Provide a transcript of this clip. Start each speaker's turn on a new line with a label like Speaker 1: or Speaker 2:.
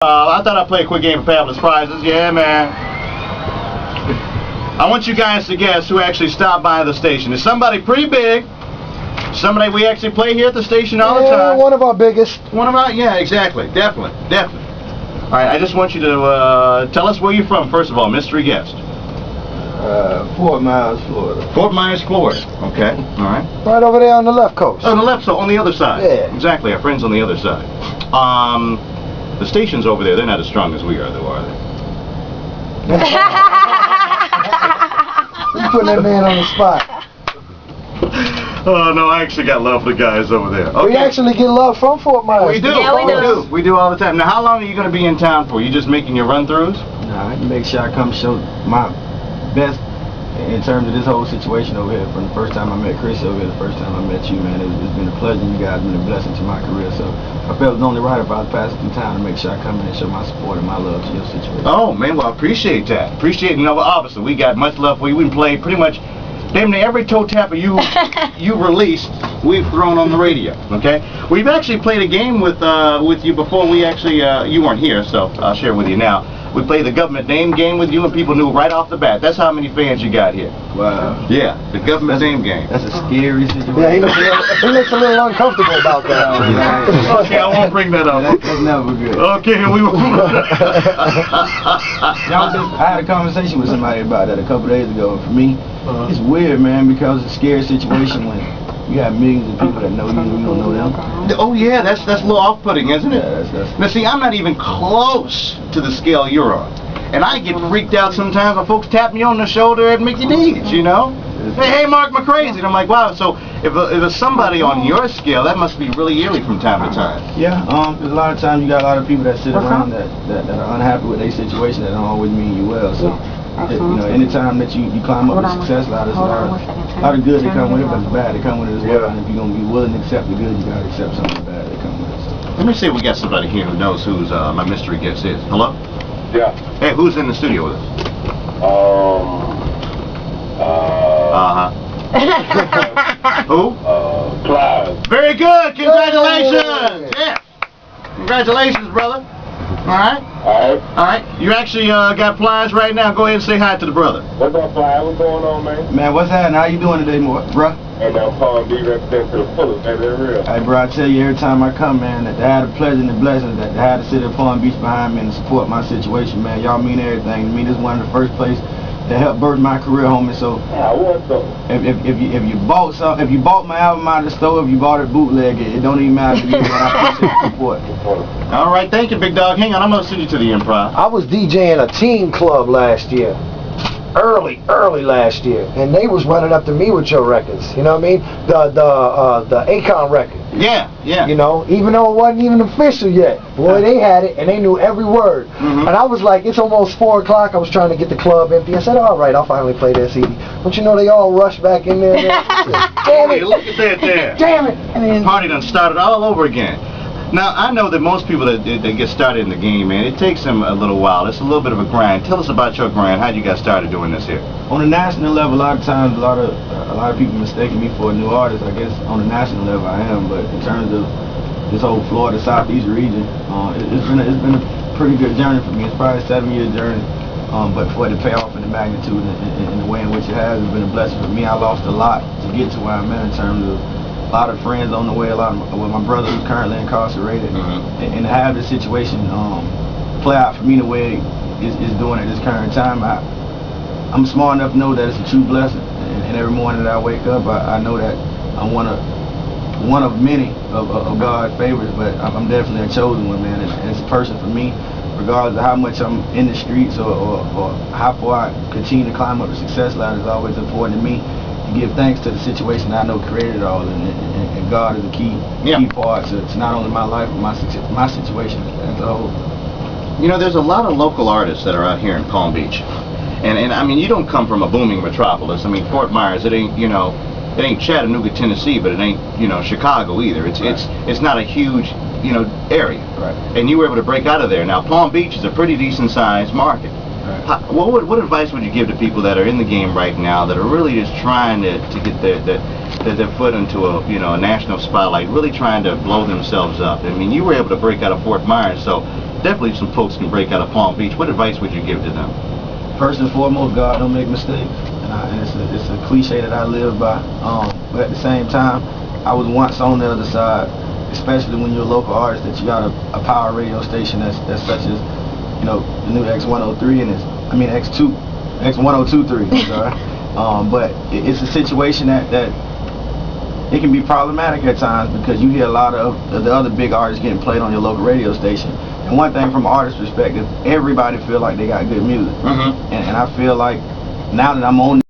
Speaker 1: I thought I'd play a quick game of fabulous prizes. Yeah, man. I want you guys to guess who actually stopped by the station. Is somebody pretty big? Somebody we actually play here at the station all the time?
Speaker 2: One of our biggest.
Speaker 1: One of our, yeah, exactly. Definitely. All right, I just want you to tell us where you're from, first of all, mystery guest.
Speaker 3: Fort Myers, Florida.
Speaker 1: Fort Myers, Florida. Okay, all right.
Speaker 2: Right over there on the left coast.
Speaker 1: On the left side, on the other side.
Speaker 2: Yeah.
Speaker 1: Exactly, our friends on the other side. The stations over there, they're not as strong as we are, though, are they?
Speaker 2: You putting that man on the spot.
Speaker 1: Oh, no, I actually got love for the guys over there. Okay.
Speaker 2: We actually get love from Fort Myers.
Speaker 1: We do.
Speaker 4: Yeah, we do.
Speaker 1: We do all the time. Now, how long are you going to be in town for? You just making your run-throughs?
Speaker 3: Nah, I can make sure I come show my best in terms of this whole situation over here. From the first time I met Chris over here, the first time I met you, man, it's been a pleasure. You guys have been a blessing to my career. So I felt it was only right if I was passing through town to make sure I come in and show my support and my love to your situation.
Speaker 1: Oh, man, well, I appreciate that. Appreciate it. You know, obviously, we got much love for you. We can play pretty much damn near every toe tapper you released, we've thrown on the radio. Okay, we've actually played a game with you before. We actually you weren't here, so I'll share it with you now. We played the government name game with you, and people knew right off the bat. That's how many fans you got here.
Speaker 3: Wow.
Speaker 1: Yeah, the government name game.
Speaker 3: That's a scary situation.
Speaker 2: Yeah, he looks a little uncomfortable about that.
Speaker 1: Okay, I won't bring that up.
Speaker 3: That's never good.
Speaker 1: Okay, we will.
Speaker 3: I had a conversation with somebody about that a couple days ago, and for me, it's weird, man, because it's a scary situation when you have millions of people that know you and you don't know them.
Speaker 1: Oh yeah, that's a little off-putting, isn't it?
Speaker 3: Yeah, that's
Speaker 1: Now see, I'm not even close to the scale you're on. And I get freaked out sometimes when folks tap me on the shoulder at Mickey D's, you know? Hey, Mark McCrazy. And I'm like, wow, so if it's somebody on your scale, that must be really eerie from time to time.
Speaker 3: Yeah, there's a lot of times you got a lot of people that sit around that are unhappy with their situation that don't always mean you well. So, you know, anytime that you climb up the success ladder, there's a lot of good that come with it, but the bad that come with it as well. And if you're going to be willing to accept the good, you got to accept some of the bad that come with it. So.
Speaker 1: Let me see if we got somebody here who knows who's my mystery guest is. Hello?
Speaker 5: Yeah.
Speaker 1: Hey, who's in the studio with us? Who?
Speaker 5: Plies.
Speaker 1: Very good. Congratulations. Yeah. Congratulations, brother. All right. All right. You actually got Plies right now. Go ahead and say hi to the brother.
Speaker 5: What's up, Plies? What's going on, man?
Speaker 3: Man, what's happening? How you doing today, bruh?
Speaker 5: And I'm calling B represent to the fullest, man. They're real.
Speaker 3: Hey, bro, I tell you every time I come, man, that I had the pleasure and the blessing that I had the city of Palm Beach behind me and support my situation, man. Y'all mean everything to me. This is one of the first places that helped birth my career, homie. So
Speaker 5: Yeah, what's up?
Speaker 3: if you bought my album out of the store, if you bought it bootleg, it don't even matter to me. But I appreciate the support.
Speaker 1: All right. Thank you, big dog. Hang on. I'm going to send you to the Improv.
Speaker 2: I was DJing a teen club last year. Early last year, and they was running up to me with your records. You know what I mean? The Akon record.
Speaker 1: Yeah.
Speaker 2: You know, even though it wasn't even official yet, boy, they had it and they knew every word. And I was like, it's almost 4 o'clock. I was trying to get the club empty. I said, all right, I'll finally play that CD. Don't you know they all rushed back in there? Damn it!
Speaker 1: Look at that there.
Speaker 2: Damn it!
Speaker 1: The party done started all over again. Now, I know that most people that get started in the game, man, it takes them a little while. It's a little bit of a grind. Tell us about your grind. How'd you get started doing this here?
Speaker 3: On the national level, a lot of times, a lot of people mistaking me for a new artist. I guess on the national level, I am, but in terms of this whole Florida Southeast region, it's been a pretty good journey for me. It's probably a 7-year journey, but for it to pay off in the magnitude and the way in which it has, it's been a blessing for me. I lost a lot to get to where I'm at in terms of a lot of friends on the way, with my brother who's currently incarcerated, and to have this situation play out for me the way it's doing at this current time, I'm smart enough to know that it's a true blessing, and every morning that I wake up, I know that I'm one of many of God's favorites, but I'm definitely a chosen one, man, and it's a person for me, regardless of how much I'm in the streets or how far I continue to climb up the success ladder. It's always important to me to give thanks to the situation that I know created it all, and God is a key part to not only my life, but my situation as a whole.
Speaker 1: You know, there's a lot of local artists that are out here in Palm Beach, and I mean, you don't come from a booming metropolis. I mean, Fort Myers, it ain't, you know, it ain't Chattanooga, Tennessee, but it ain't, you know, Chicago either. It's not a huge, you know, area.
Speaker 3: Right.
Speaker 1: And you were able to break out of there. Now, Palm Beach is a pretty decent sized market.
Speaker 3: Right.
Speaker 1: What advice would you give to people that are in the game right now that are really just trying to get their foot into a national spotlight, really trying to blow themselves up? I mean, you were able to break out of Fort Myers, so definitely some folks can break out of Palm Beach. What advice would you give to them?
Speaker 3: First and foremost, God don't make mistakes, and it's a cliche that I live by. But at the same time, I was once on the other side, especially when you're a local artist, that you got a power radio station that's such as, you know, the new X103 and X102.3. I'm sorry. But it's a situation that it can be problematic at times because you hear a lot of the other big artists getting played on your local radio station. And one thing from an artist's perspective, everybody feel like they got good music. And I feel like now that I'm on